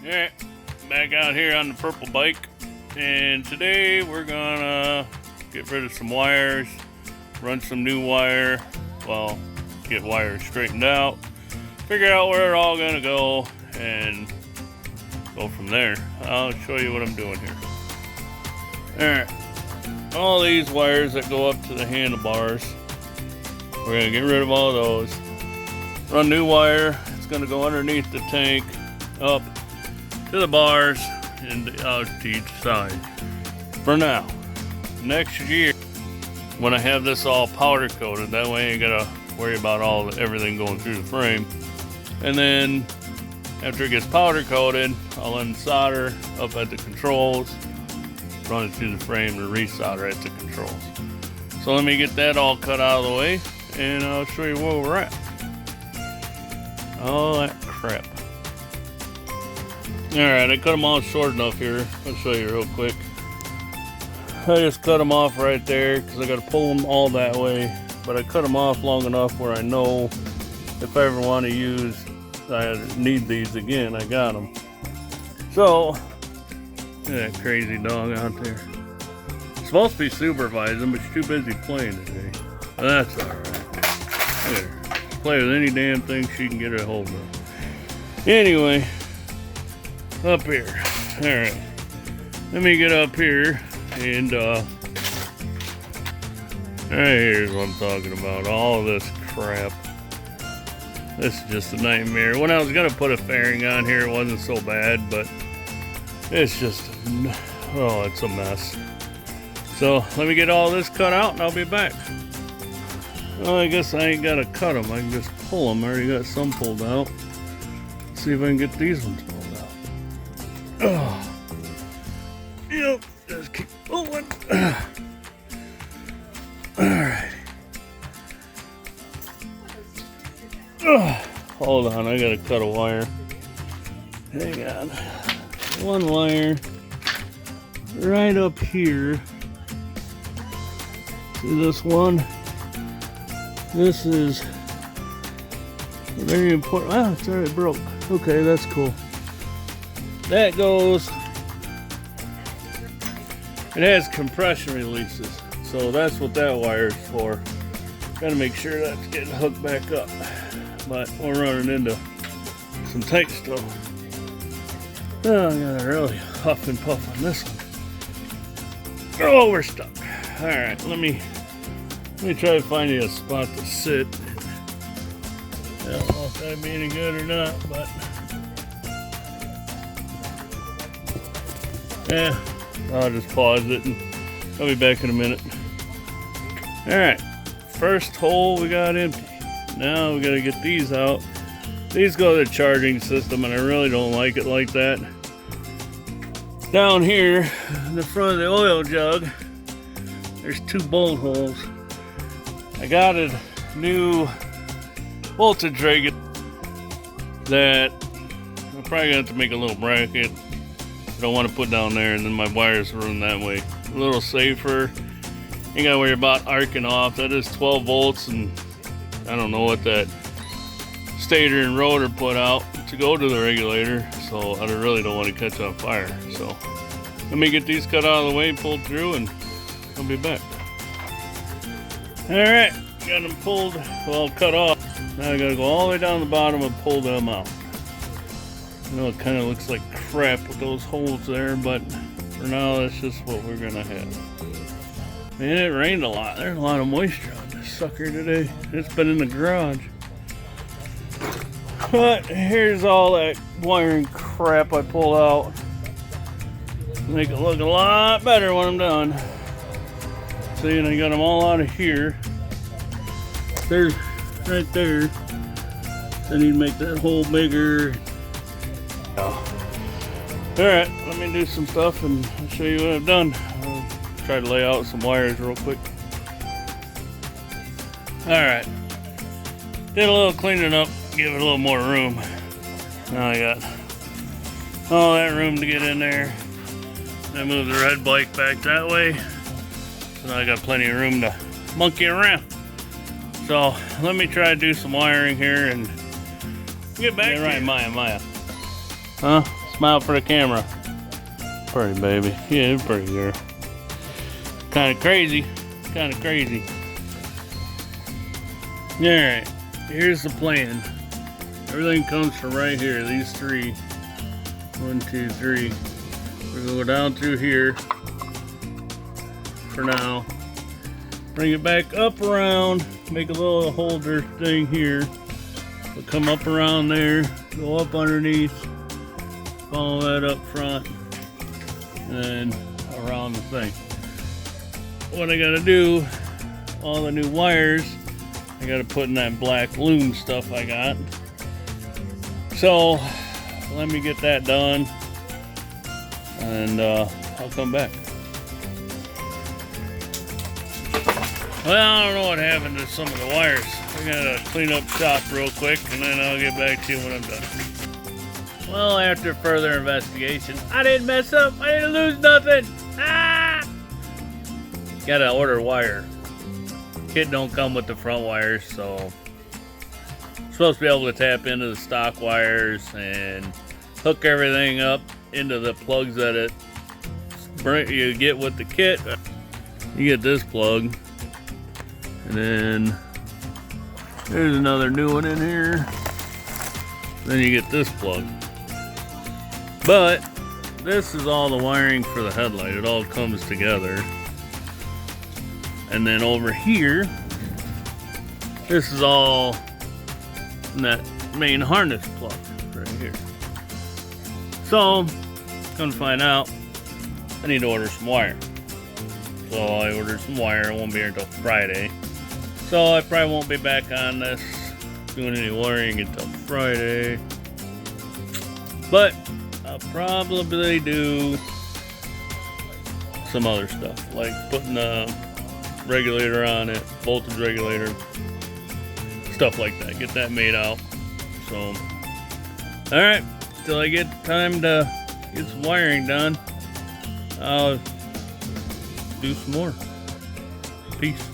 Alright, back out here on the purple bike, and today we're gonna get rid of some wires, run some new wire, well, get wires straightened out, figure out where it's all gonna go, and go from there. I'll show you what I'm doing here. Alright, all these wires that go up to the handlebars, we're gonna get rid of all those. Run new wire, it's gonna go underneath the tank, up to the bars, and out to each side. For now, next year, when I have this all powder coated, that way I ain't gotta worry about everything going through the frame. And then after it gets powder coated, I'll unsolder up at the controls, run it through the frame, and resolder at the controls. So let me get that all cut out of the way, and I'll show you where we're at. All that crap. Alright, I cut them all short enough here. I'll show you real quick. I just cut them off right there because I got to pull them all that way. But I cut them off long enough where I know if I ever want to I need these again, I got them. So, look at that crazy dog out there. It's supposed to be supervising, but she's too busy playing today. That's alright. Look at her. Play with any damn thing she can get a hold of. Anyway, up here. Alright. Let me get up here and right here's what I'm talking about. All this crap. This is just a nightmare. When I was gonna put a fairing on here, it wasn't so bad, but it's just, oh, it's a mess. So let me get all this cut out and I'll be back. Well, I guess I ain't gotta cut them. I can just pull them. I already got some pulled out. Let's see if I can get these ones pulled out. Oh. Yep, just keep pulling. Alright. Hold on, I gotta cut a wire. Hang on. One wire right up here. See this one? This is very important. Ah, it's already broke. Okay, that's cool. That goes, it has compression releases. So that's what that wire is for. Gotta make sure that's getting hooked back up. But we're running into some tight stuff. Oh, I gotta really huff and puff on this one. Oh, we're stuck. Alright, let me try to find you a spot to sit. I don't know if that'd be any good or not, but yeah, I'll just pause it and I'll be back in a minute. Alright, first hole we got empty. Now we gotta get these out. These go to the charging system and I really don't like it like that. Down here in the front of the oil jug, there's two bolt holes. I got a new voltage regulator that I'm probably gonna have to make a little bracket. I don't want to put down there and then my wires run that way. A little safer. Ain't gotta worry about arcing off. That is 12 volts and I don't know what that stator and rotor put out to go to the regulator, so I really don't want to catch on fire. So let me get these cut out of the way, pulled through, and I'll be back. Alright, got them pulled, well, cut off. Now I gotta go all the way down the bottom and pull them out. I know it kind of looks like crap with those holes there, but for now that's just what we're gonna have. Man, it rained a lot. There's a lot of moisture on this sucker today. It's been in the garage. But here's all that wiring crap I pulled out. Make it look a lot better when I'm done. See, and I got them all out of here. There's right there. I need to make that hole bigger. Alright, let me do some stuff and I'll show you what I've done. I'll try to lay out some wires real quick. Alright. Did a little cleaning up, give it a little more room. Now I got all that room to get in there. I moved the red bike back that way. So now I got plenty of room to monkey around. So let me try to do some wiring here and get back. Yeah, right, Maya. Huh? Smile for the camera. Pretty baby. Yeah, pretty girl. Kind of crazy. Kind of crazy. Alright, here's the plan. Everything comes from right here. These three. 1, 2, 3. We're gonna go down through here for now. Bring it back up around. Make a little holder thing here. We'll come up around there. Go up underneath. Follow that up front. And then around the thing. What I gotta do, all the new wires, I gotta put in that black loom stuff I got. So let me get that done, and I'll come back. Well, I don't know what happened to some of the wires. I gotta clean up shop real quick, and then I'll get back to you when I'm done. Well, after further investigation, I didn't mess up. I didn't lose nothing. Ah! Gotta order wire. Kit don't come with the front wires, so I'm supposed to be able to tap into the stock wires and hook everything up into the plugs that you get with the kit. You get this plug, and then there's another new one in here. Then you get this plug. But this is all the wiring for the headlight. It all comes together. And then over here, this is all in that main harness plug right here. So, come to find out, I need to order some wire. So I ordered some wire. It won't be here until Friday. So I probably won't be back on this doing any wiring until Friday. But I'll probably do some other stuff, like putting the regulator on it, voltage regulator, stuff like that. Get that made out. So, alright, till I get time to get some wiring done, I'll do some more. Peace.